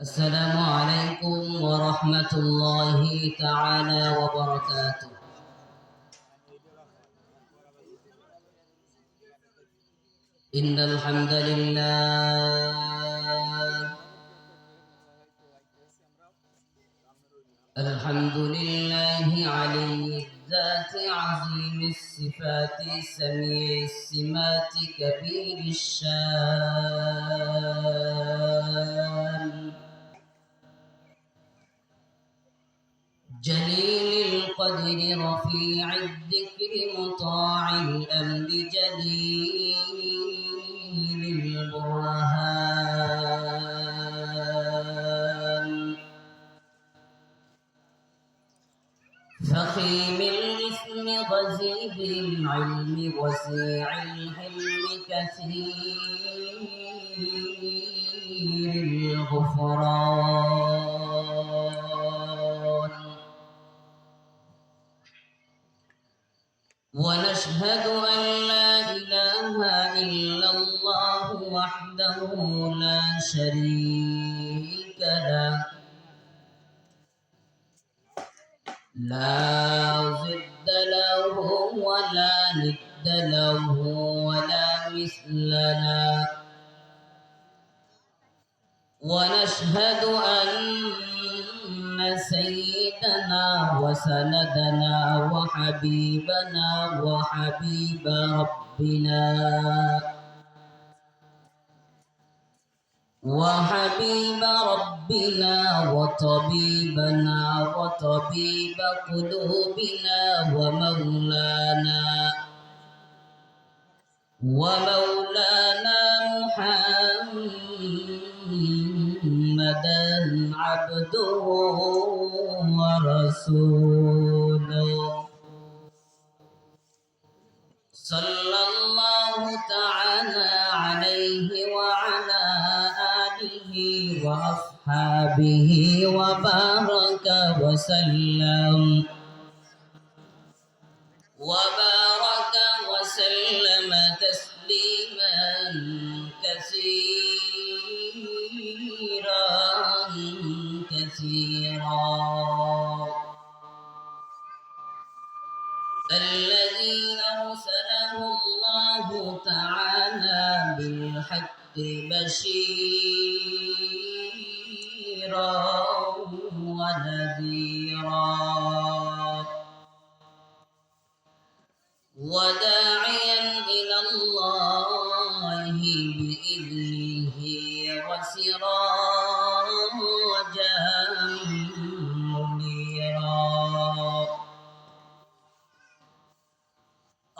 السلام عليكم ورحمة الله تعالى وبركاته. إن الحمد لله علي الذات عظيم الصفات سميع السمات كبير الشان جليل القدر رفيع الذكر مطاع الأمر جليل البرهان فخيم الإثم غزير العلم وسيع الحلم كثير الغفران ونشهد أن لا إله إلا الله وحده لا شريك له لا ضد له ولا ند له ولا مثل له ونشهد أن سيدنا وسندنا وحبيبنا وحبيب ربنا وطبيبنا وطبيب قلوبنا ومولانا محمدا عبده ورسوله صلى الله تعالى عليه وعلى آله وأصحابه وبارك وسلم تسليما كثيرا الذي أرسله الله تعالى بالحق بشيرا ونذيرا وداعيا إلى الله بإذنه وسراجا منيرا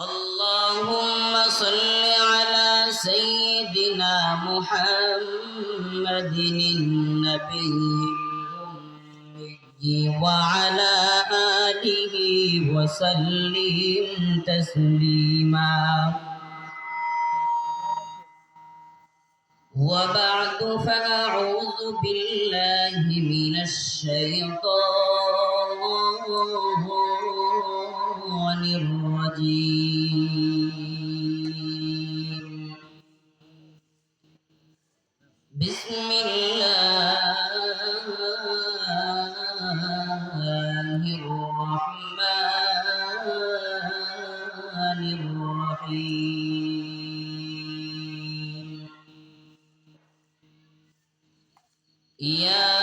اللهم صل على سيدنا محمد النبي الأمي وعلى آله وسلم تسليما وبعد فأعوذ بالله من الشيطان الرجيم بسم الله الرحمن الرحيم يا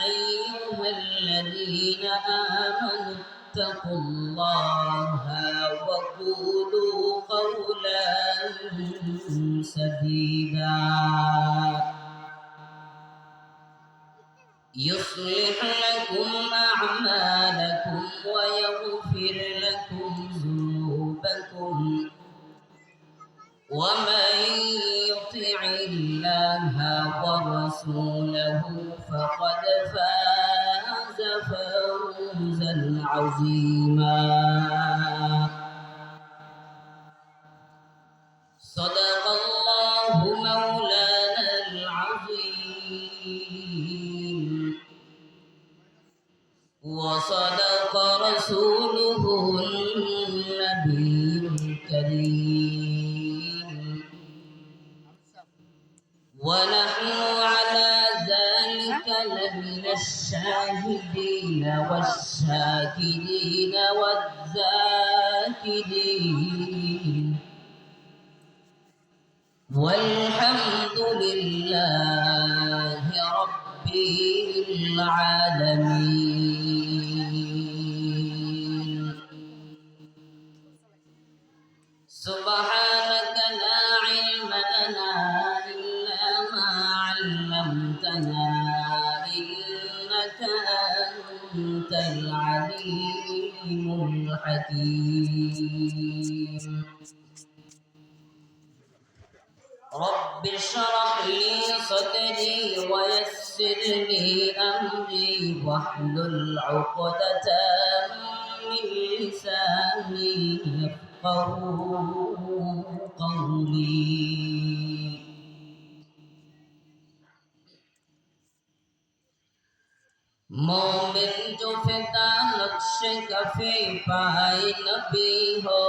أيها الذين آمنوا اتقوا الله وقولوا قولا سديدا يصلح لكم أعمالكم ويغفر لكم ذنوبكم ومن يطع الله ورسوله فقد فاز فوزا عظيما صدق الله مولانا العظيم وصدق رسوله النبي الكريم ونحن على من الشاهدين والشاكرين والذاكرين والحمد لله رب العالمين. سبحانك لا علم لنا إلا ما علمتنا إنك أنت العليم الحكيم. رب اشرح لي صدري ويسر لي أمري واحلل عقدة من لساني يفقهوا قولي. مومن جو فدا نقش کفے پائے نبی ہو،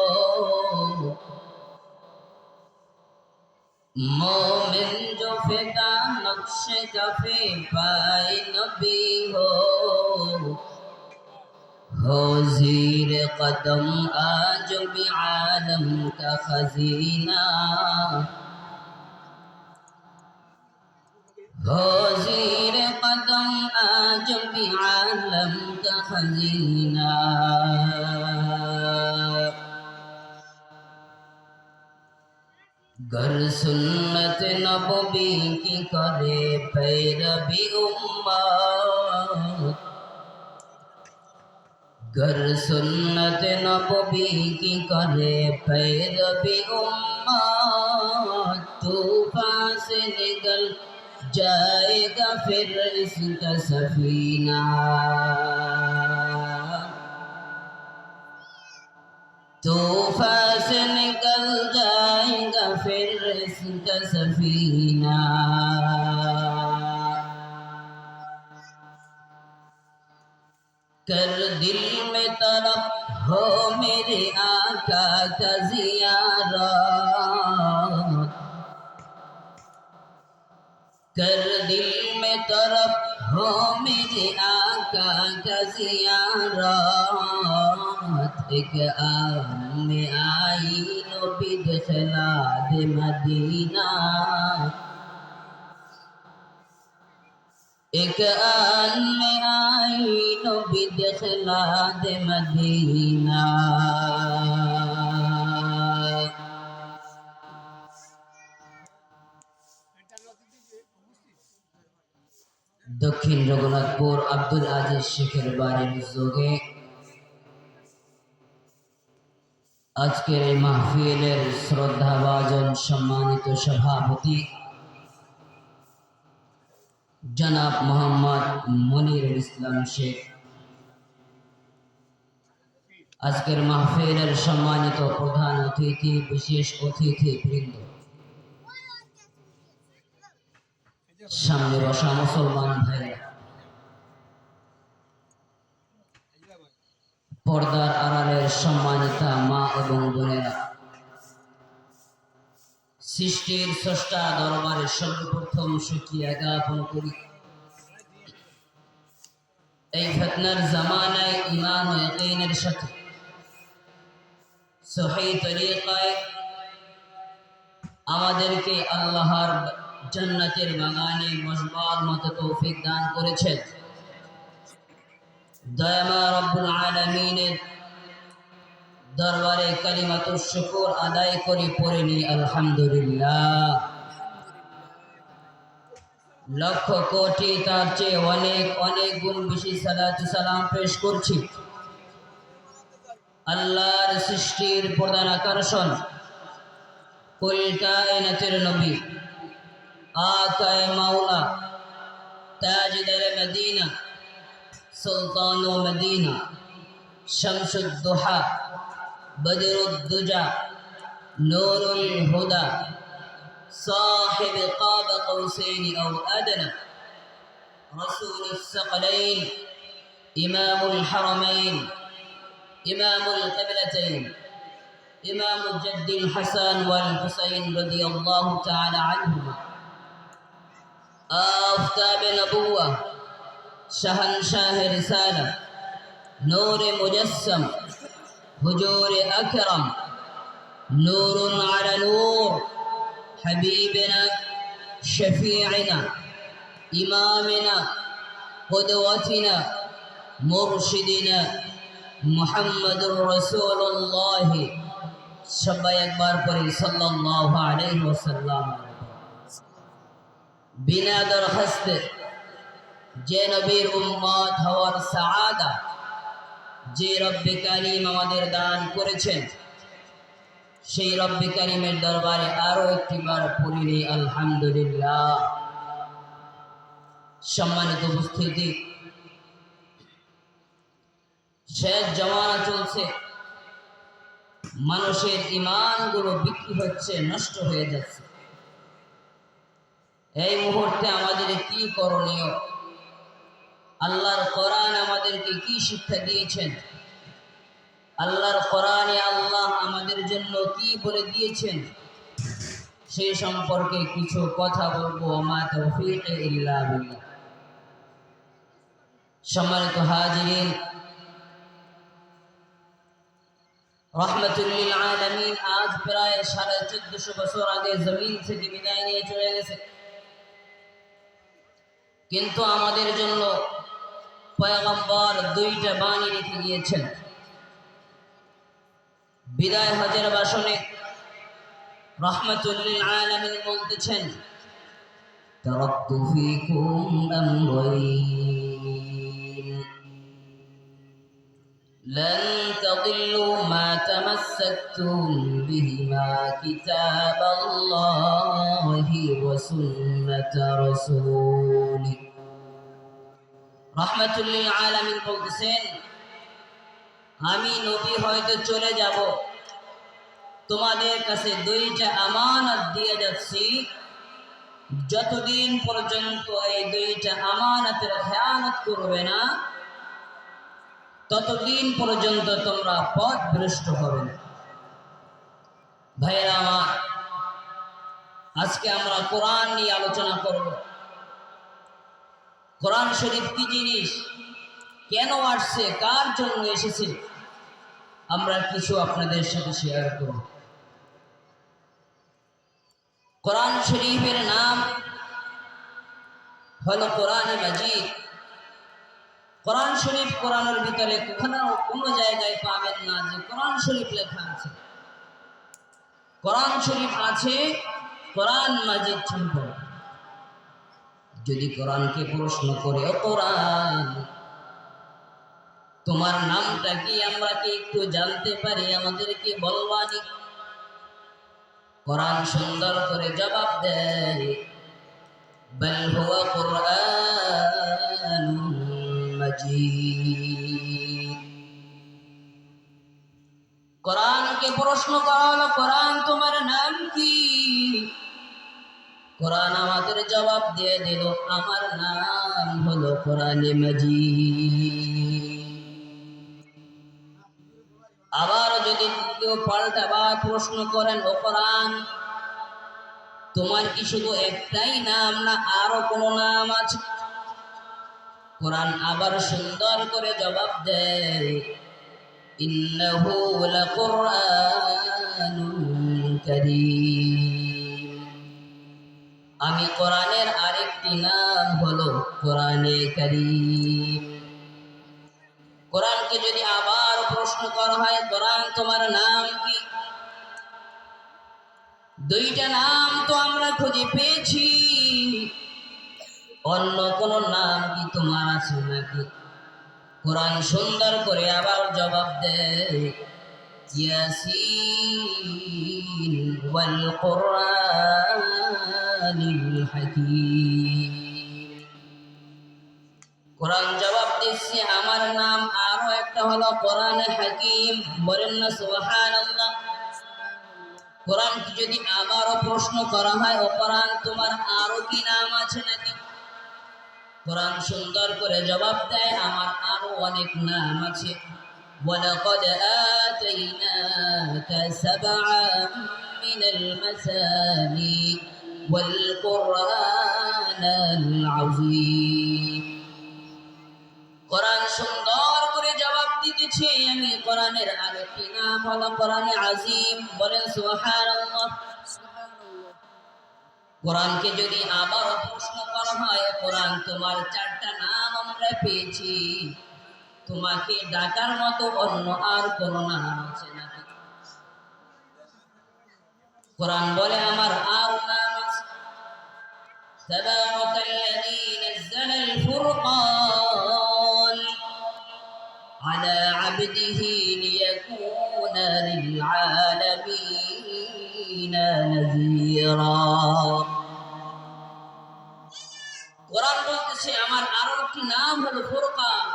مومن جو فدا نقش کفے پائے نبی ہو زیر قدم آج بھی عالم کا خزینہ، ہو زیر قدم آج بھی عالم کا خزینہ. گر سنت نبوی کی کرے پیروی امت، گر سنت نبوی کی کرے پیروی امت، طوفان سے نکل جائے گا پھر اس کا سفینہ، طوفان سے نکل جائے گا پھر اس کا سفینہ. کر دل میں طرف ہو میرے آقا کا زیارت، کر دل میں طرف ہو میرے آقا کا زیارت. ایک آن میں آئی نبی دخلا دے مدینہ، ایک آن میں آئی نبی دخلا دے مدینہ. দক্ষিণ রঘুনাথপুর আব্দুল আজিজ শেখের বাড়ির উদ্যোগে আজকের এই মাহফিলের শ্রদ্ধাভাজন সম্মানিত সভাপতি জনাব মোহাম্মদ মনিরুল ইসলাম শেখ, আজকের মাহফিলের সম্মানিত প্রধান অতিথি, বিশেষ অতিথি বৃন্দ, সামনে বসা মুসলমান ভাইরা, পর্দার আড়ালের সম্মানিতা মা এবং বোনেরা, সৃষ্টির স্রষ্টা দরবারে সর্বপ্রথম শুকরিয়া জ্ঞাপন করি এই ফিতনার জামানায় ঈমান ও ইয়াকিনের সাথে সহিহ তরিকায় আমাদেরকে আল্লাহর জান্নাতের বাগানে বসবার মতো তৌফিক দান করেছেন। দয়াময় রব্বুল আলামিনের দরবারে কালিমাতুশ শুকর আদায় করে পড়ে নি আলহামদুলিল্লাহ। লক্ষ কোটি তার চেয়ে অনেক অনেক গুণ বেশি সালাতু সালাম পেশ করছি আল্লাহর সৃষ্টির প্রধান আকর্ষণ কুল কায়নাতের নবী আকায়ে মাওলা তাজদার মদিনা সুলতান মদিনা শামসুদ দুহা বদরুদ দুজা নূরুল হুদা صاحب قاب قوسين أو أدنى رسول الثقلين إمام الحرمين إمام القبلتين إمام جد الحسن والحسين رضي الله تعالى عنهما آفتاب نبوة शहनशाह रिसाला नूर मुजस्सम हुजूर अकरम नूरुन अला नूर हबीबना शफीअना इमामना क़ुदवतना मुर्शिदना मुहम्मदुर रसूलुल्लाह सबाई एक बार पढ़ी सल्लल्लाहु अलैहि वसल्लम। बिना दरखास्त যে নবীর উম্মত হওয়ার সাআদা যে রব্বে কারীম আমাদের দান করেছেন সেই রব্বে কারীমের দরবারে আরো একটিবার পড়ি আলহামদুলিল্লাহ। সম্মানিত উপস্থিতি, শেষ জামানা চলছে, মানুষের ঈমানগুলো বিক্রি হচ্ছে, নষ্ট হয়ে যাচ্ছে। এই মুহূর্তে আমাদের কি করণীয়? আল্লাহর কোরআন আমাদেরকে কি শিক্ষা দিয়েছেন? আল্লাহর কোরআনে আল্লাহ আমাদের জন্য কি বলে দিয়েছেন সেই সম্পর্কে কিছু কথা বলবো। মা তৌফিক ইল্লা বিল্লাহ। সম্মানিত হাজিরিন, রহমাতুল লিল আলামিন আজ প্রায় 1450 বছর আগে জমিন থেকে বিদায় নিয়ে চলে গেছে, কিন্তু আমাদের জন্য পয়গম্বর দুইটা বাণী রেখে গিয়েছেন। বিদায় হজের ভাষণে রহমাতুল লিল আলামিন বলতেছেন, তারাক্তু ফীকুম আমরাইন লান তাদিল্লু মা তামাসসাকতুম বিহিমা কিতাবাল্লাহি ওয়া সুন্নাত রাসূলি। রহমাতুল লিল আলামিন বলতেছেন, আমি নবী হয়তো চলে যাব, তোমাদের কাছে দুইটা আমানত দিয়ে যাচ্ছি, যতদিন পর্যন্ত এই দুইটা আমানতের খেয়ানত করবে না ততদিন পর্যন্ত তোমরা পথভ্রষ্ট হবে না। ভাইরা আমার, আজকে আমরা কোরআন নিয়ে আলোচনা করব। কোরআন শরীফ কি জিনিস, কেন আসছে, কার জন্য এসেছে, আমরা কিছু আপনাদের সাথে শেয়ার করব। কোরআন শরীফের নাম হলো কোরআনে মাজিদ। কোরআন শরীফ, কোরআনের ভিতরে কোনো জায়গায় পাবেন না যে কোরআন শরীফ লেখা আছে। কোরআন শরীফ আছে কোরআন মাজিদ সম্পর্কে। যদি কোরআনকে প্রশ্ন করে, ও কোরআন তোমার নামটা কি, আমরা কি একটু জানতে পারি, আমাদেরকে বলবানি? কোরআন সুন্দর করে জবাব দেয়, বাল হুয়া কুরআনুম মাজিদ। কোরআনকে প্রশ্ন করা হলো, কোরআন তোমার নাম কি? কোরআন আমাদের জবাব দিয়ে দিল, আমার নাম হলো কোরআনে মাজিদ। আবার যদি কেউ পাল্টাবার প্রশ্ন করেন, ও কোরআন তোমার কি শুধু একটাই নাম না আরো কোনো নাম আছে? কোরআন আবার সুন্দর করে জবাব দেয়, ইন্নাহু লাকুরআনুন কারীম। আমি কোরআনের আরেকটি নাম হলো কোরআনে কারীম। কোরআনকে যদি আবার প্রশ্ন করা হয়, কোরআন তোমার নাম কি? দুইটা নাম তো আমরা খুঁজে পেয়েছি, অন্য কোন নাম কি তোমার আছে নাকি? কোরআন সুন্দর করে আবার জবাব দেয়, ইয়াসিন ওয়াল কুরআনিল হাকীম। কোরআন জবাব দিচ্ছে, আমার নাম আরো একটা হলো কোরআনে হাকীম। বলেন না সুবহানাল্লাহ। কোরআনকে যদি আবারও প্রশ্ন করা হয়, ও কোরআন তোমার আরো কি নাম আছে নাকি? কোরআন সুন্দর করে জবাব দেয়, আমার আরো অনেক নাম আছে। ওয়ালাকাদ আতাইনাকা সাবআন মিনাল মাসানি ওয়াল কুরআনাল আযীম। কোরআন সুন্দর করে জবাব দিতেছে। আমি কোরআনের আরেকটি নাম হলো কোরআনে আজিম। বলেন সুবহানাল্লাহ। কোরআনকে যদি আবার প্রশ্ন করা হয়, কোরআন তোমার চারটা নাম আমরা পেয়েছি, তোমাকে ডাকার মতো অন্য আর কোন নাম আছে নাকি? কোরআন বলে আমার আর নাম আছে। তাবারাকাল্লাযী নাযালাল ফুরকান আলা আবদিহি লিয়াকুনা লিল আলামিনা নাযীরা। কোরআন বলতেছে আমার আরো একটি নাম হলো ফুরকান,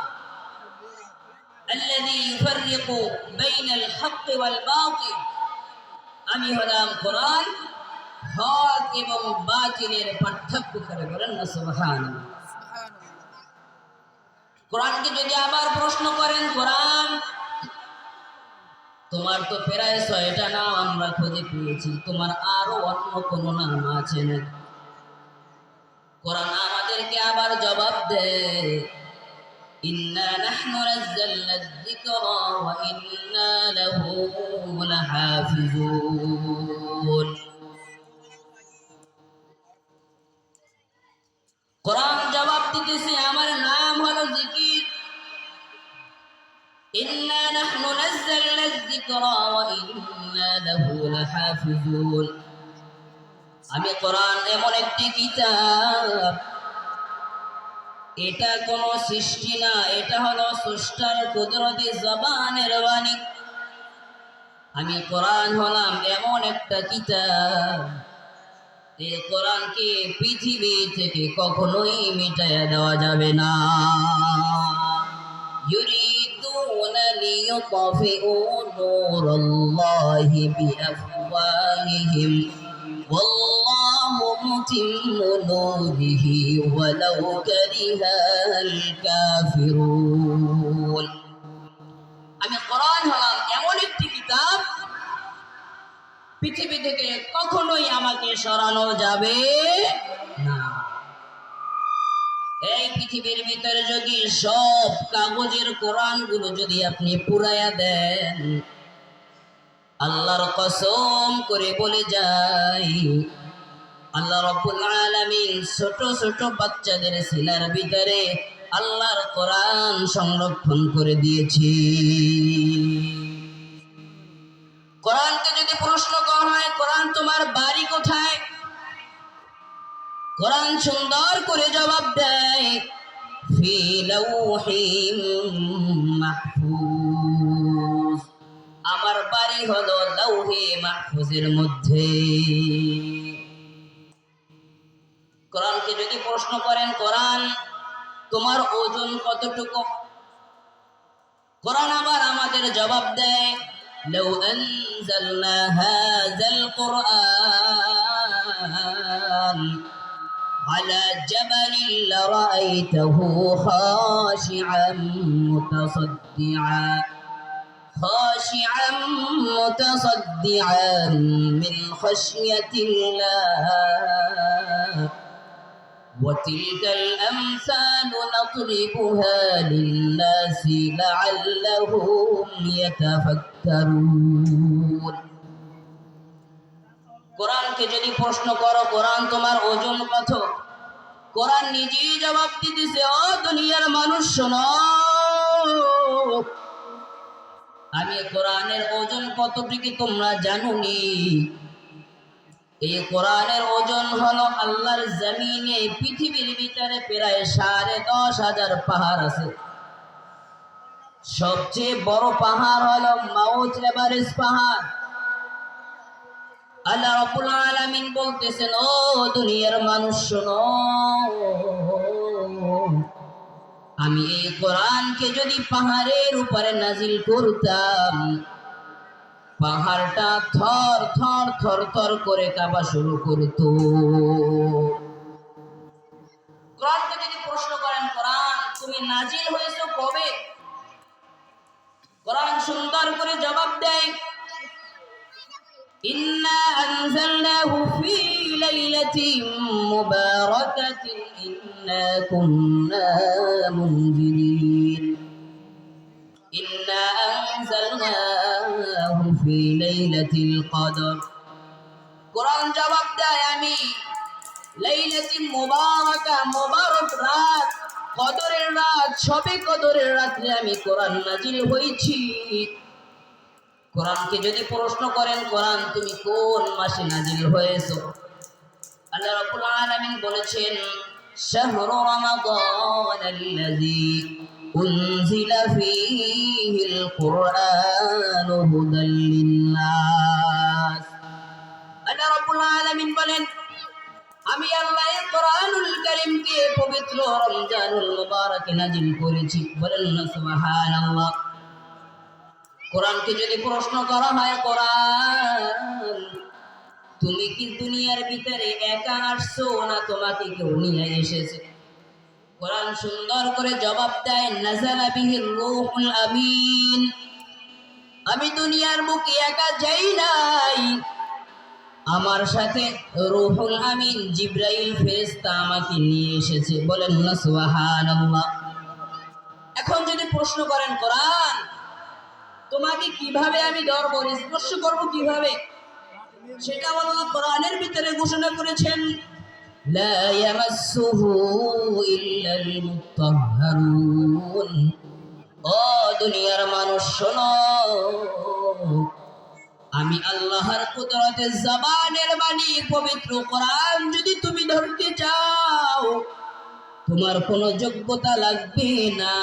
আল্লাযী ইউফাররিকু বাইনাল হক ওয়াল বাতিল। আমি হলাম কোরআন, হক এবং বাতিলের পার্থক্য করে। বলেন না সুবহানাল্লাহ। কোরআনকে যদি আবার প্রশ্ন করেন, কোরআন তোমার তো প্রায় 6টা নাম আমরা খুঁজে পেয়েছি, তোমার আরো অন্য কোন নাম আছে না? কোরআন আমাদেরকে আবার জবাব দেয়, ইন্না নাহনু নাযালনা যিকরা ওয়া ইন্না লাহু লাহাফিজুন। কোরআন জবাব দিতেছে আমার নাম হলো জিকির। ইন্না নাহনু নাযালনা যিকরা ওয়া ইন্না লাহু লাহাফিজুন। আমি কোরআন এমন একটি কিতাব, এটা কোন সৃষ্টি না, এটা হলো স্রষ্টার কুদরতি জবানের বাণী। আমি কোরআন হলাম এমন একটা কিতাব, এই কোরআনকে পৃথিবী থেকে কখনোই মিটাইয়া দেওয়া যাবে না। ইউরিদুনা লিইউতফিউ নূরাল্লাহি বিআফওয়াহিহিম ওয়াল্লাহু মুতিম্মু নূরিহি ওয়ালাউ কারিহাল কাফিরুন। আমি কোরআন হলাম এমন একটি কিতাব, পৃথিবী থেকে কখনোই আমাকে সরানো যাবে না। এই পৃথিবীর ভিতরে যদি সব কাগজের কোরআনগুলো যদি আপনি পুরাইয়া দেন, আল্লাহর কসম করে বলে যাই, আল্লাহ রাব্বুল আলামিন ছোট ছোট বাচ্চাদের সিনার ভিতরে আল্লাহর কোরআন সংরক্ষণ করে দিয়েছে। কোরআনকে যদি প্রশ্ন করা হয়, কোরআন তোমার বাড়ি কোথায়, কোরআন সুন্দর করে জবাব দেয়, ফি লাউহিম মাহফুজ। আমার বাড়ি হলো লাউহে মাহফুজের মধ্যে। কোরআনকে যদি প্রশ্ন করেন, কোরআন তোমার ওজন কতটুকু, কোরআন আবার আমাদের জবাব দেয়, লাউ আনজালনা হাযাল কুরআন আলা জাবালিন লারাআইতাহু খাশিআন মুতাসাদ্দিআন মিন খাশিয়াতিল্লাহ وتلك الأمثال نضربها للناس لعلهم يتفكرون। কোরআনকে যদি প্রশ্ন করো, কোরআন তোমার ওজন কত, কোরআন নিজেই জবাব দিতেছে, ও দুনিয়ার মানুষ শোনো, আমি কোরআনের ওজন কতটুকু তোমরা জানোনি? এই কোরআনের ওজন হলো আল্লাহর জমিনে পৃথিবীর ভিতরে প্রায় 10,500 পাহাড় আছে। সবচেয়ে বড় পাহাড় হলো মাউন্ট এভারেস্ট পাহাড়। আল্লাহ রাব্বুল আলামিন বলতেছেন, ও দুনিয়ার মানুষ শোনো, আমি এই কোরআনকে যদি পাহাড়ের উপরে নাজিল করতাম, পাহাড়টা থর থর থর থর করে কাঁপা শুরু করত। কোরআনকে যদি প্রশ্ন করেন, কোরআন তুমি নাজিল হয়েছো কবে, কোরআন সুন্দর করে জবাব দেয়, ইন্না আনজালনাহু ফি লাইলাতিন মুবারাকাতিন ইন্না কুন্না মুনজিরিন। লাইলাতিল কদর। কোরআন জবাব দেয়, আমি লাইলাতুল মুবারাকা, মুবারক রাত, কদরের রাত, শবে কদরের রাতে আমি কোরআন নাজিল হয়েছি। কোরআনকে যদি প্রশ্ন করেন, কোরআন তুমি কোন মাসে নাজিল হয়েছো, আল্লাহ রাব্বুল আলামিন বলেছেন, শাহরু রমাদানাল্লাযী উনজিলা ফীহিল কুরআনু হুদাল লিন্নাস। আল্লাহ রাব্বুল আলামিন বলেন, আমি আল্লাহ কোরআনুল কারীমকে পবিত্র রমজানুল মুবারকে নাজিল করেছি। বলেন না সুবহানাল্লাহ। কোরআনকে যদি প্রশ্ন করা হয়, কোরআন তুমি কি দুনিয়ার ভিতরে একা আসছো না তোমাকে কেউ নিয়ে এসেছে? কোরআন সুন্দর করে জবাব দেয়, নাযালা বিহির রূহুল আমিন, আমি দুনিয়ার বুকে একা যাই নাই, আমার সাথে রূহুল আমিন জিবরাইল ফেরেশতা আমাকে নিয়ে এসেছে। বলেন না সুবহানাল্লাহ। এখন যদি প্রশ্ন করেন, কোরআন তোমাকে কিভাবে আমি ধরবো, স্পর্শ করব কিভাবে, সেটা আল্লাহ কোরআনের ভিতরে ঘোষণা করেছেন, লা ইয়ামাসসুহু ইল্লাল মুতাহহারুন। ও দুনিয়ার মানুষ শোনো, আমি আল্লাহর কুদরতের জবানের বাণী পবিত্র কোরআন যদি তুমি ধরতে চাও, তোমার কোনো যোগ্যতা লাগবে না,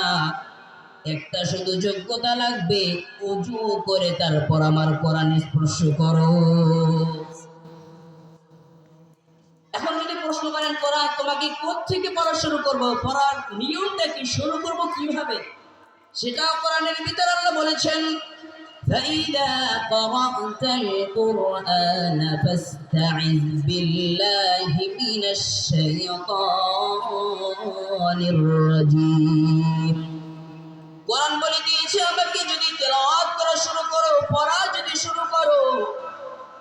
একটা শুধু যোগ্যতা লাগবে, ওযু করে তারপর আমার কোরআন স্পর্শ করো। এখন যদি প্রশ্ন করেন, কোরআন তোমাকে কোত্থেকে পড়া শুরু করব, পড়ার নিয়মটা কি, শুরু করব কিভাবে, সেটাও কোরআনের ভিতরে আল্লাহ বলেছেন, فَإِذَا قَرَأْتَ الْقُرْآنَ فَاسْتَعِذْ بِاللَّهِ مِنَ الشَّيْطَانِ الرَّجِيمِ। কোরআন বলে দিয়েছে আমাকে, যদি তেলাওয়াত করা শুরু করো, পড়া যদি শুরু করো,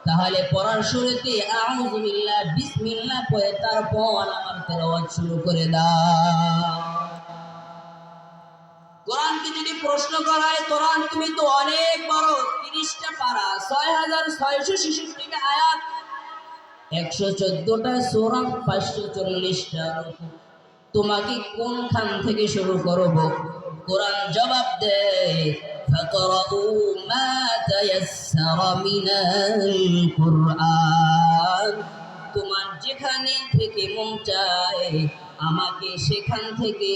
তাহলে পড়ার শুরুতে আউযু বিল্লাহ, বিসমিল্লাহ পড়ে তারপর আমার তেলাওয়াত শুরু করে দাও। কোরআনকে যদি প্রশ্ন করা হয়, কোরআন তুমি তো অনেক বড়, 30টা পারা, 6666টা আয়াত, 114টা সূরা, 540টা রুকু, তোমাকে কোনখান থেকে শুরু করব? কোরআন জবাব দেয়, ফাকরাউ মা তায়াসসারা মিনাল কুরআন, তোমার যেখানে থেকে মন চায় আমাকে সেখান থেকে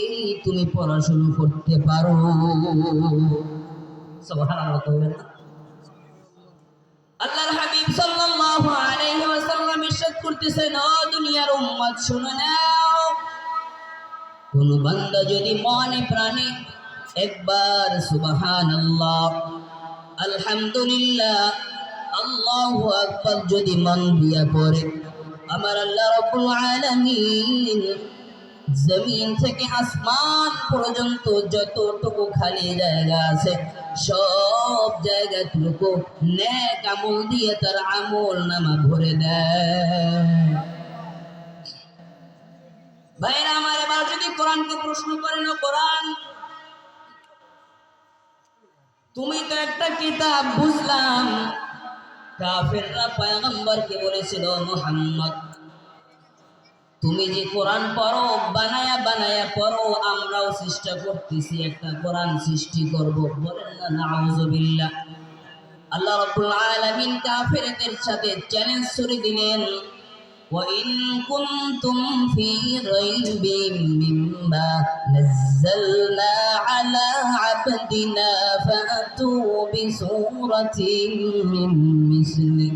তুমি পড়া শুরু করতে পারো। সুবহানাল্লাহ কইবেন না? আল্লাহর হাবিব সাল্লাল্লাহু আলাইহি ওয়াসাল্লাম ইরশাদ করতেছেন, ও দুনিয়ার উম্মত শুনে নাও, কোন বান্দা যদি মনে প্রাণে একবার সুবহানাল্লাহ, আলহামদুলিল্লাহ, আল্লাহু আকবার যদি মন দিয়া পড়ে, আমার আল্লাহ রাব্বুল আলামিন জমিন থেকে আসমান পর্যন্ত যতটুকু খালি জায়গা আছে, সব জায়গাটুকু নেক আমল দিয়ে তার আমল নামা ভরে দেয়। ভাইরা আমার, এবার যদি কোরআনকে প্রশ্ন করেন, কোরআন তুমি তো একটা কিতাব, বুঝলাম, কাফেররা পয়গম্বরকে বলেছিল, মুহাম্মদ তুমি যে কোরআন পড়ো, বানায়া বানায়া পড়ো, আমরাও চেষ্টা করতেছি একটা কোরআন সৃষ্টি করব। বলেন না নাউযুবিল্লাহ। আল্লাহ রাব্বুল আলামিন কাফেরদের সাথে চ্যালেঞ্জ ছুড়ে দিলেন, ওয়া ইন কুনতুম ফি রাইবিন মিম্মা নাযালনা আলা আবদিনা ফাতু বিসূরাতিন মিন মিসলি।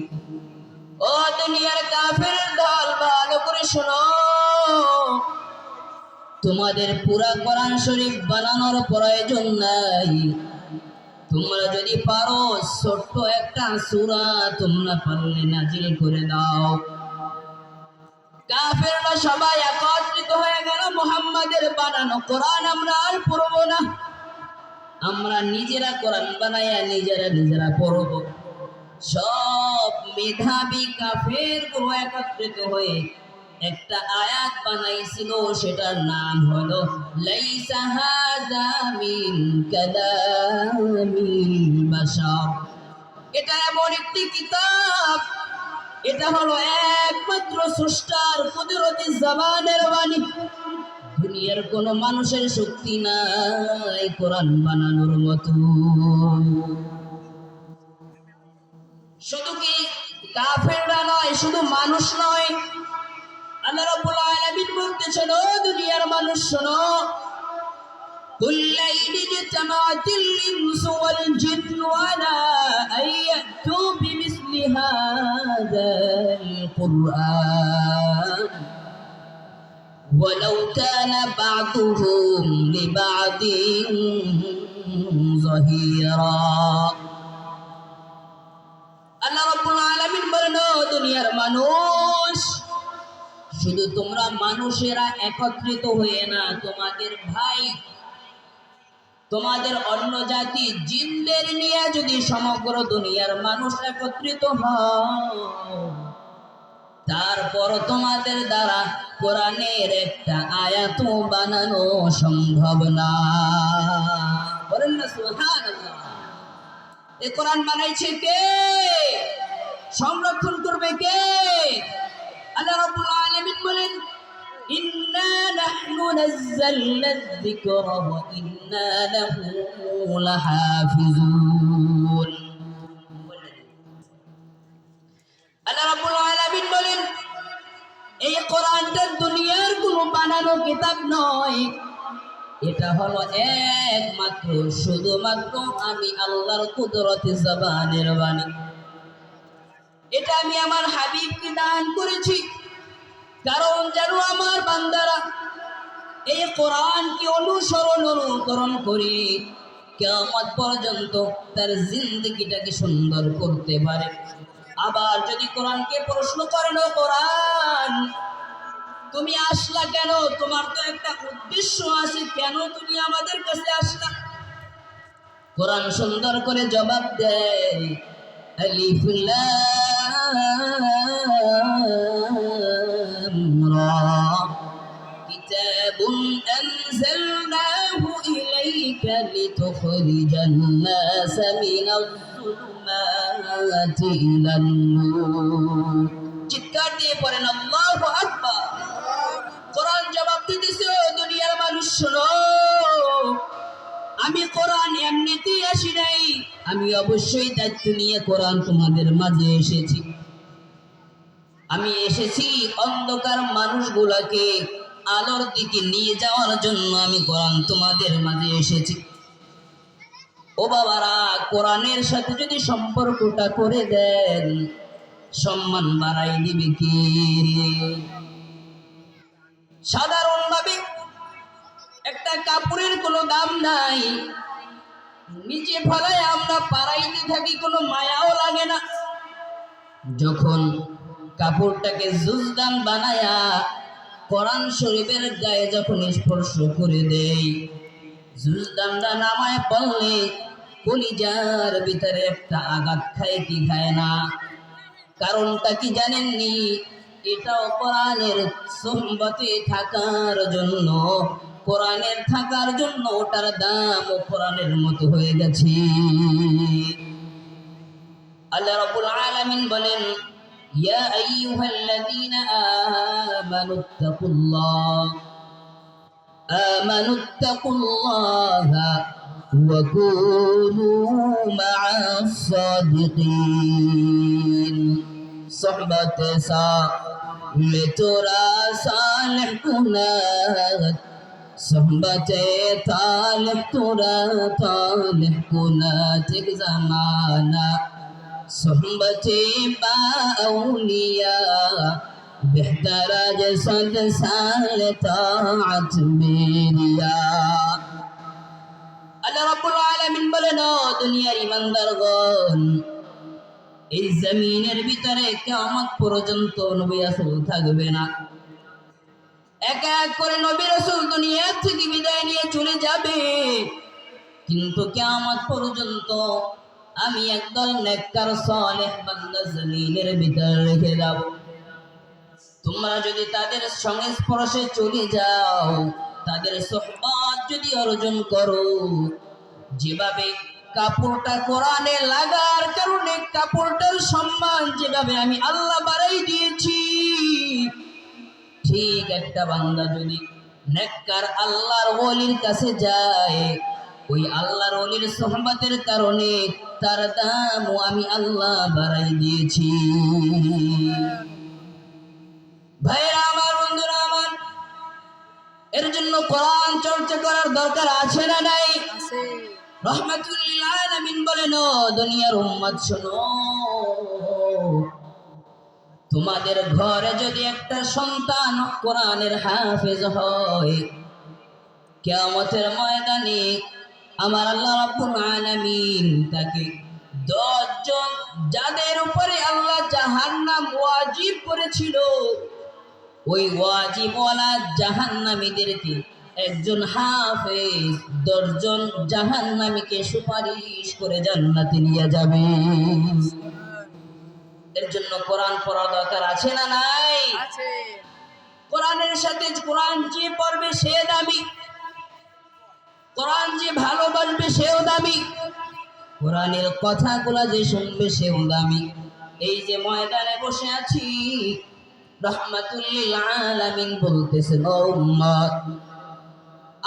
ও দুনিয়ার কাফের দল, ভালো করে শোনো, তোমাদের পুরা কোরআন শরীফ বানানোর প্রয়োজন নাই, তোমরা যদি পারো ছোট্ট একটা সূরা তোমরা পারলে নাজিল করে দাও। কাফেররা সবাই একত্রিত হয়ে গেল, মুহাম্মাদের বানানো কোরআন আমরা আর পড়ব না, আমরা নিজেরা কোরআন বানাইয়া নিজেরা পড়ব। সব মেধাবী কাফের গুলো একত্রিত হয়ে একটা আয়াত বানাইছিল, সেটার নাম হলো লাইসা হাযা মিন কালামিল বাশার। এটা এমন একটি কিতাব, এটা হলো একমাত্র স্রষ্টার কুদরতি জবানের বাণী। দুনিয়ার কোন মানুষের শক্তি নাই কোরআন বানানোর মতো। শুধু কি কাফেররা নয়, শুধু মানুষ নয়, আল্লাহ রাব্বুল আলামিন বলতেছেন, ও দুনিয়ার মানুষ শোনো, قل لئن اجتمعت الإنس والجن على أن يأتوا بمثل هذا القرآن ولو كان بعضهم لبعض ظهيرا। আল্লাহ রাব্বুল আলামিন বলেন, ও দুনিয়ার মানুষ, শুধু তোমরা মানুষেরা একত্রিত হয়ে না, তোমাদের ভাই, তোমাদের অন্য জাতি জিনদের নিয়ে যদি সমগ্র দুনিয়ার মানুষ একত্রিত হয়, তারপর তোমাদের দ্বারা কোরআনের একটা আয়াত বানানো সম্ভব না। বলেন না সুবহানাল্লাহ। এই কোরআন বানাইছে কে? সংরক্ষণ করবে কে? আল্লাহ রাব্বুল আলামিন বলেন, ইন্না নাহনু নাযালনা যিকরা ওয়া ইন্না লাহু লাহাফিজুন। আল্লাহ রাব্বুল আলামিন বলেন, এই কোরআনটা দুনিয়ার কোনো বানানো কিতাব নয়, এটা হলো একমাত্র শুধুমাত্র আমি আল্লাহর কুদরতি জবানের বাণী। এটা আমি আমার হাবিবকে দান করেছি, কারণ যেন আমার বান্দারা এই কোরআনকে অনুকরণ করে কিয়ামত পর্যন্ত তার জিন্দেগিটাকে সুন্দর করতে পারে। আবার যদি কোরআনকে প্রশ্ন করেন, ও কোরআন তুমি আসলা কেন? তোমার তো একটা উদ্দেশ্য আছে, কেন তুমি আমাদের কাছে আসলা? কোরআন সুন্দর করে জবাব দেয়, আলিফ লাম রা কিতাবুন আনজালনাহু ইলাইকা লিতুখরিজান নাসা মিনাজ যুলুমাতি ইলান নূর। চিৎকার দিয়ে পড়েন আল্লাহু আকবার। কোরআন জবাব দিতেছে, ও দুনিয়ার মানুষ শোনো, আমি কোরআন এমনিতেই আসি নাই, আমি অবশ্যই দায়িত্ব নিয়ে কোরআন তোমাদের মাঝে এসেছি। আমি এসেছি অন্ধকার মানুষগুলাকে আলোর দিকে নিয়ে যাওয়ার জন্য, আমি কোরআন তোমাদের মাঝে এসেছি। ও বাবারা, কোরআনের সাথে যদি সম্পর্কটা করে দেন, সম্মান বাড়াই দিবে কে? সাধারণভাবে একটা কাপড়ের কোনো দাম নাই, নিচে ফেলায় আমরা পাড়াইতে থাকি, কোনো মায়াও লাগে না। যখন কাপড়টাকে জুজদান বানায়া কোরআন শরীফের গায়ে যখন স্পর্শ করে দেই, জুজদানটা নামায় পড়লে কলিজার ভিতরে একটা আঘাত খায় কি খায় না? কারণটা কি জানেননি? এটাও কোরআনের সুহবতে থাকার জন্য, কোরআনের থাকার জন্য ওটার দাম ও কোরআনের মতো হয়ে গেছে। আল্লাহ রাব্বুল আলামিন বলেন, ইয়া আইয়ুহাল্লাযীনা আমানুত্তাকুল্লাহা ওয়া কুনু মা'আস সাদিকিন। صحبت میں تورا صالح کنات، صحبت طالح تورا طالح کنات، ایک زمانہ صحبت با اولیاء بہتر جسد سال طاعت میریا۔ اللہ رب العالمین বলেন, দুনিয়ার ইমানদারগণ, এই জমিনের ভিতরে কিয়ামত পর্যন্ত নবী রাসূল থাকবে না। এক এক করে নবী রাসূল দুনিয়া থেকে বিদায় নিয়ে চলে যাবে, কিন্তু কিয়ামত পর্যন্ত আমি একদল নেককার সালেহ বান্দা জমিনের ভিতরে রেখে যাব। তোমরা যদি তাদের সংস্পর্শে চলে যাও, তাদের সুহবত যদি অর্জন করো, যেভাবে কাপড়টা কোরআনে লাগার কারণে কাপড়টার সম্মান যেভাবে আমি আল্লাহ বাড়াই দিয়েছি, ঠিক একটা বান্দা যদি নেককার আল্লাহর ওলির কাছে যায়, ওই আল্লাহর ওলির সোহবতের কারণে তার দামও আমি আল্লাহ বাড়াই দিয়েছি। ভাইরা আমার, বন্ধুরা আমার, এর জন্য কোরআন চর্চা করার দরকার আছে না নাই? রহমাতুল লিল আলামিন বলেন, ও দুনিয়ার উম্মত শোনো, তোমাদের ঘরে যদি একটা সন্তান কোরআনের হাফেজ হয়, কিয়ামতের ময়দানে আমার আল্লাহ রাব্বুল আলামিন তাকে 10 জন যাদের উপরে আল্লাহ জাহান্নাম ওয়াজিব করেছিল, ওই ওয়াজিবওয়ালা জাহান্নামীদেরকে একজন হাফেজ 10 জন জাহান্নামীকে সুপারিশ করে জান্নাতে নিয়ে যাবে। এর জন্য কোরআন পড়া দরকার আছে না নাই? কোরআনের সাথে কোরআন যে পড়বে সে দামি, কোরআন যে ভালোবাসবে সেও দামি, কোরআনের কথাগুলো যে শুনবে সেও দামি। এই যে ময়দানে বসে আছি, রহমাতুল লিল আলামিন বলতেছেন, ও উম্মত,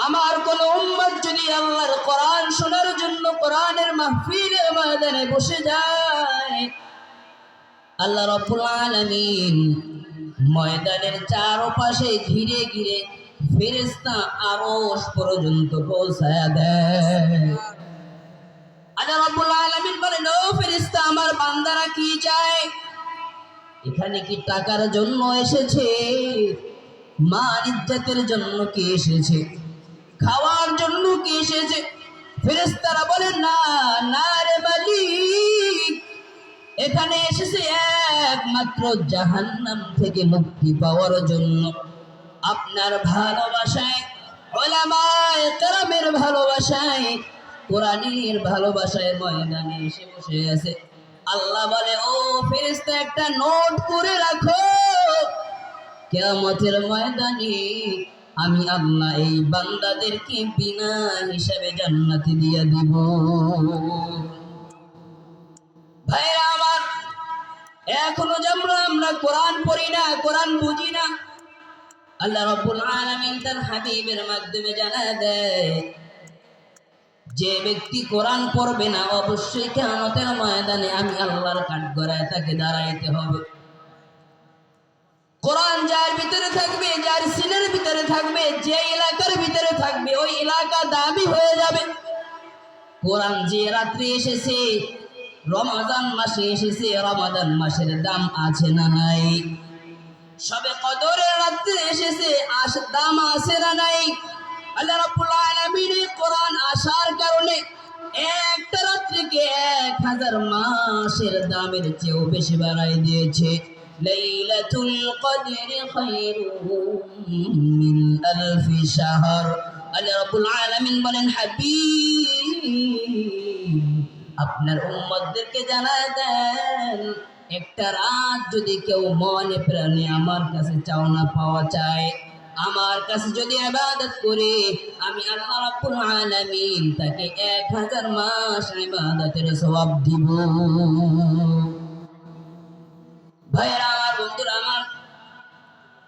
আমার কোন উম্মত যদি আল্লাহর কোরআন শোনার জন্য কোরআনের মাহফিলের ময়দানে বসে যায়, আল্লাহ রাব্বুল আলামিন ময়দানের চারপাশে ঘিরে ঘিরে ফেরেশতা আরশ পর্যন্ত পৌঁছায়া দেয়। আল্লাহ রাব্বুল আলামিন বলেন, ও ফেরেশতা, আমার বান্দারা কি চায়? এখানে কি টাকার জন্য এসেছে? মান ইজ্জতের জন্য কি এসেছে? খাওয়ার জন্য কি এসেছে? ফেরেশতারা বলেন, না না রে মালিক, এখানে এসেছে একমাত্র জাহান্নাম থেকে মুক্তি পাওয়ার জন্য। আপনার ভালোবাসায়, উলামায়ে কেরামের ভালোবাসায়, কোরআনের ভালোবাসায় ময়দানে এসে বসে আছে। আল্লাহ বলে, ও ফেরেশতা, একটা নোট করে রাখো, কিয়ামতের ময়দানে আমি আল্লাহ এই বান্দাদেরকে বিনা হিসাবে জান্নাতে দিয়ে দিব। ভাইরা আমার, এখনো যেমন আমরা কোরআন পড়ি না, কোরআন বুঝি না, আল্লাহ রাব্বুল আলামিন তার হাবিবের মাধ্যমে জানায় দেয়, যে ব্যক্তি কোরআন পড়বে না, অবশ্যই কিয়ামতের ময়দানে আমি আল্লাহর কাঠগড়ায় তাকে দাঁড়াইতে হবে। কোরআন যার ভিতরে থাকবে, যার সিনের ভিতরে থাকবে, যে এলাকার ভিতরে থাকবে, ওই এলাকা দামি হয়ে যাবে। কোরআন যে রাত্রে এসেছে, রমাদান মাসে এসেছে, রমাদান মাসের দাম আছে না নাই? সবে কদরের রাত্রে এসেছে, দাম আছে না নাই? আল্লাহ রাব্বুল আলামিন কোরআন আসার কারণে একটা রাত্রিকে 1000 মাসের দামের চেয়েও বেশি বাড়াই দিয়েছে। লাইলাতুল কদরি খায়রুম মিন আলফি শাহর। আল্লাহ রাব্বুল আলামিন বলেন, হাবিব, আপনার উম্মতদেরকে জানায় দেন, একটা রাত যদি কেউ মনে প্রাণে আমার কাছে চাওনা পাওয়া চায়, আমার কাছে যদি ইবাদত করে, আমি আল্লাহ রাব্বুল আলামিন তাকে 1000 মাস ইবাদতের সওয়াব দিব। ভাইরা আমার, বন্ধুরা আমার,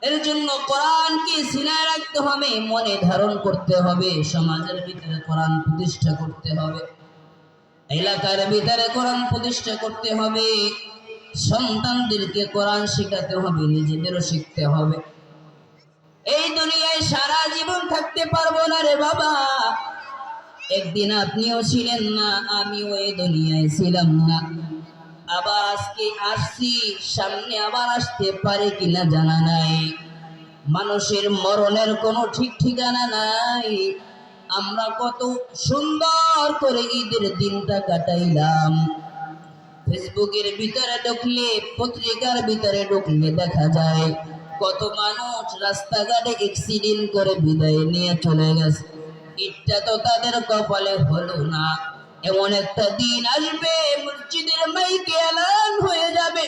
এর জন্য কোরআনকে সিনায় রাখতে হবে, মনে ধারণ করতে হবে, সমাজের ভিতরে কোরআন প্রতিষ্ঠা করতে হবে, এলাকার ভিতরে কোরআন প্রতিষ্ঠা করতে হবে, সন্তানদেরকে কোরআন শেখাতে হবে, নিজেদেরও শিখতে হবে। এই দুনিয়ায় সারা জীবন থাকতে পারবো না রে বাবা। একদিন আপনিও ছিলেন না, আমিও এই দুনিয়ায় ছিলাম না। আবার আজকে আসছি, সামনে আবার আসতে পারে কিনা জানা নাই। মানুষের মরণের কোনো ঠিক ঠিকানা নাই। আমরা কত সুন্দর করে ঈদের দিনটা কাটাইলাম। ফেসবুকের ভিতরে ঢুকলে, পত্রিকার ভিতরে ঢুকলে দেখা যায় কত মানুষ রাস্তাঘাটে অ্যাক্সিডেন্ট করে বিদায় নিয়ে চলে গেছে। এটা তো তাদের কপালে হলো না। এমন একটা দিন আসবে, মসজিদের মাইকে এলান হয়ে যাবে,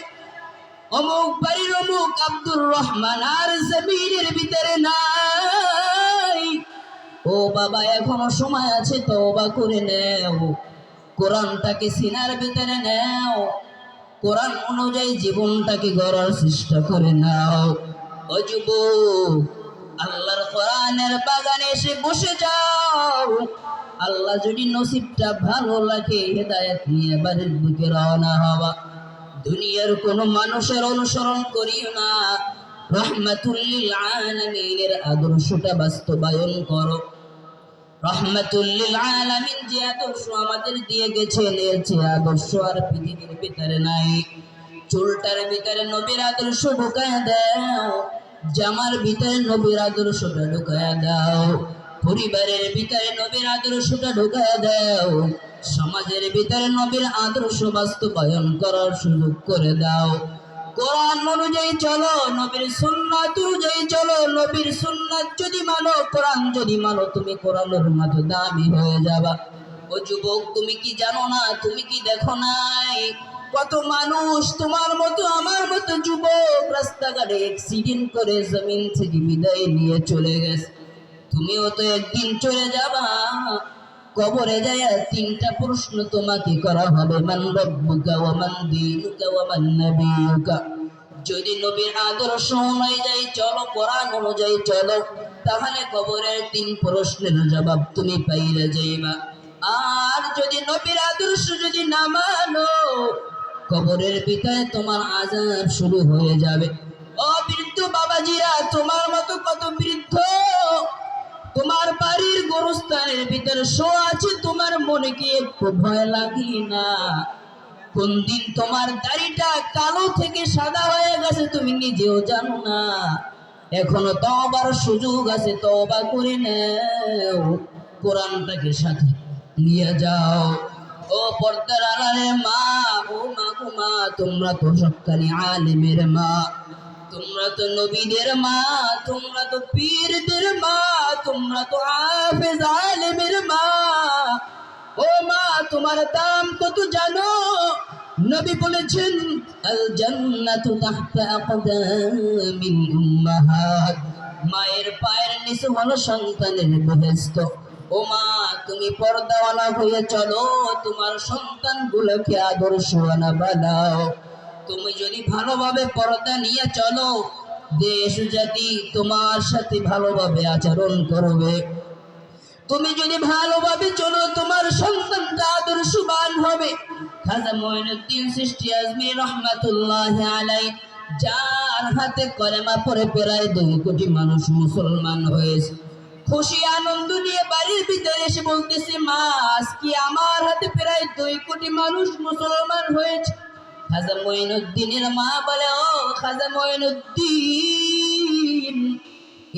অমুক বাড়ির অমুক আব্দুর রহমান আর জমিনের ভিতরে নাই। ও বাবা, এখনো সময় আছে, তওবা করে নেও। কোরআনটাকে সিনার ভিতরে নাও, কোরআন অনুযায়ী জীবনটাকে গড়ার চেষ্টা করে নাও। ও যুবক, আল্লাহর কোরআনের বাগানে এসে বসে যাও। আল্লাহ যদি নসিবটা ভালো লাগে হেদায়েত নিয়ে বাড়ির দিকে রওনা হওয়া। দুনিয়ার কোনো মানুষের অনুসরণ করিও না, রহমাতুল লিল আলামিনের আদর্শটা বাস্তবায়ন করো। রহমাতুল লিল আলামিন যে আদর্শ আমাদের দিয়ে গেছেন, এর চেয়ে আদর্শ আর পৃথিবীর ভিতরে নাই। চুলটার ভিতরে নবীর আদর্শ ঢুকায়া দাও, জামার ভিতরে নবীর আদর্শটা ঢুকায়া দাও, পরিবারের ভিতরে নবীর আদর্শটা ঢুকায়া দাও, সমাজের ভিতরে নবীর আদর্শ বাস্তবায়ন করার সুযোগ করে দাও। কোরআন অনুযায়ী চলো, নবীর সুন্নাত অনুযায়ী চলো। নবীর সুন্নাত যদি মানো, কোরআন যদি মানো, তুমি কোরআনের মতো দামি হয়ে যাবা। ও যুবক, তুমি কি জানো না, তুমি কি দেখো নাই কত মানুষ তোমার মতো আমার মতো যুবক রাস্তাঘাটে অ্যাক্সিডেন্ট করে জমিন থেকে বিদায় নিয়ে চলে গেছে। তুমিও তো একদিন চলে যাবা। কবরে যায় তিনটা প্রশ্ন তোমাকে করা হবে, মান রব্বুকা ওয়া মান দীনুকা ওয়া মান নাবিয়ুকা। যদি নবীর আদর্শ অনুযায়ী চলো, কোরআন অনুযায়ী চলো, তাহলে কবরের তিন প্রশ্নের জবাব তুমি পাইলে যাইবা। আর যদি নবীর আদর্শ যদি না মানো, কবরের ভিতরে তোমার আযাব শুরু হয়ে যাবে। ও বৃদ্ধ বাবাজিরা, তোমার মতো কত বৃদ্ধ তোমার বাড়ির গোরস্থানের ভিতরে শো আছে, তোমার মনে কি একটু ভয় লাগে না? কোন দিন তোমার দাড়িটা কালো থেকে সাদা হয়ে গেছে তুমি নিজেও জানো না। এখনো তওবার সুযোগ আছে, তওবা করে নাও, কোরআনটাকে সাথে নিয়ে যাও। ও পর্দার আড়ালে মা, ও মা গো মা, তোমরা তো সবখানি আলেমের মা, তোমরা তো নবীদের মা, তোমরা তো পীরদের মা, তোমরা তো হাফেজ আলেমের মা। ও মা, তোমার দাম কত জানো? নবী বলেছেন, আল জান্নাতু তাহতা আকদামিল উম্মাহাত, মায়ের পায়ের নিচে হলো সন্তানের বেহেশত। ও মা, তুমি পর্দাওয়ালা হয়ে চলো, তোমার সন্তানগুলোকে আদর্শওয়ালা বানাও। তুমি যদি ভালোভাবে পর্দা নিয়ে চলো, দেশ জাতি তোমার সাথে ভালোভাবে আচরণ করবে। তুমি যদি ভালোভাবে চলো, তোমার সন্তানটা আদর্শবান হবে। খাজা মঈনুদ্দিন চিশতি আজমিরি রহমাতুল্লাহি আলাইহি, যার হাতে কলেমা পড়ে প্রায় 2 কোটি মানুষ মুসলমান হয়েছে, খুশি আনন্দ নিয়ে বাড়ির ভিতরে এসে বলতেছে, মা, আজকে আমার হাতে প্রায় 2 কোটি মানুষ মুসলমান হয়েছে। খাজা মঈনুদ্দিনের মা বলে, ও খাজা মঈনুদ্দিন,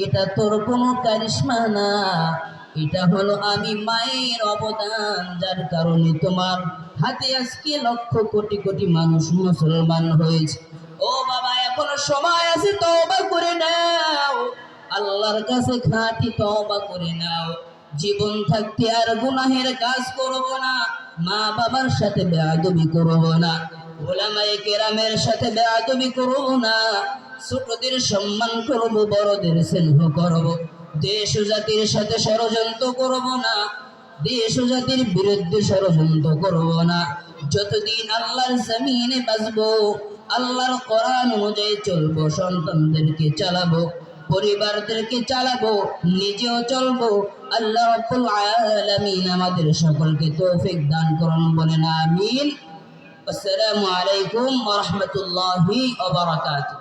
এটা তোর কোনো কারিশমা না, এটা হলো আমি মায়ের অবদান, যার কারণে তোমার হাতে আজকে লক্ষ কোটি কোটি মানুষ মুসলমান হয়েছে। ও বাবা, এখনো সময় আছে, তওবা করে নাও, আল্লাহর কাছে খাঁটি তওবা করে নাও। জীবন থাকতে আর গুনাহের কাজ করব না, মা বাবার সাথে বেয়াদবি করব না, উলামায়ে কেরামের সাথে বেয়াদবি করব না, ছোটদের সম্মান করব, বড়দের স্নেহ করব, দেশ ও জাতির সাথে ষড়যন্ত্র করব না, দেশ ও জাতির বিরুদ্ধে ষড়যন্ত্র করব না। যতদিন আল্লাহর জমিনে বাঁচবো, আল্লাহর কোরআন অনুযায়ী চলবো, সন্তানদেরকে চালাবো, পরিবারদেরকে চালাবো, নিজেও চলবো। আল্লাহ রাব্বুল আলামিন আমাদের সকলকে তৌফিক দান করুন, বলেন আমিন। আসসালামু আলাইকুম ওয়া রাহমাতুল্লাহি ওয়া বারাকাতুহু।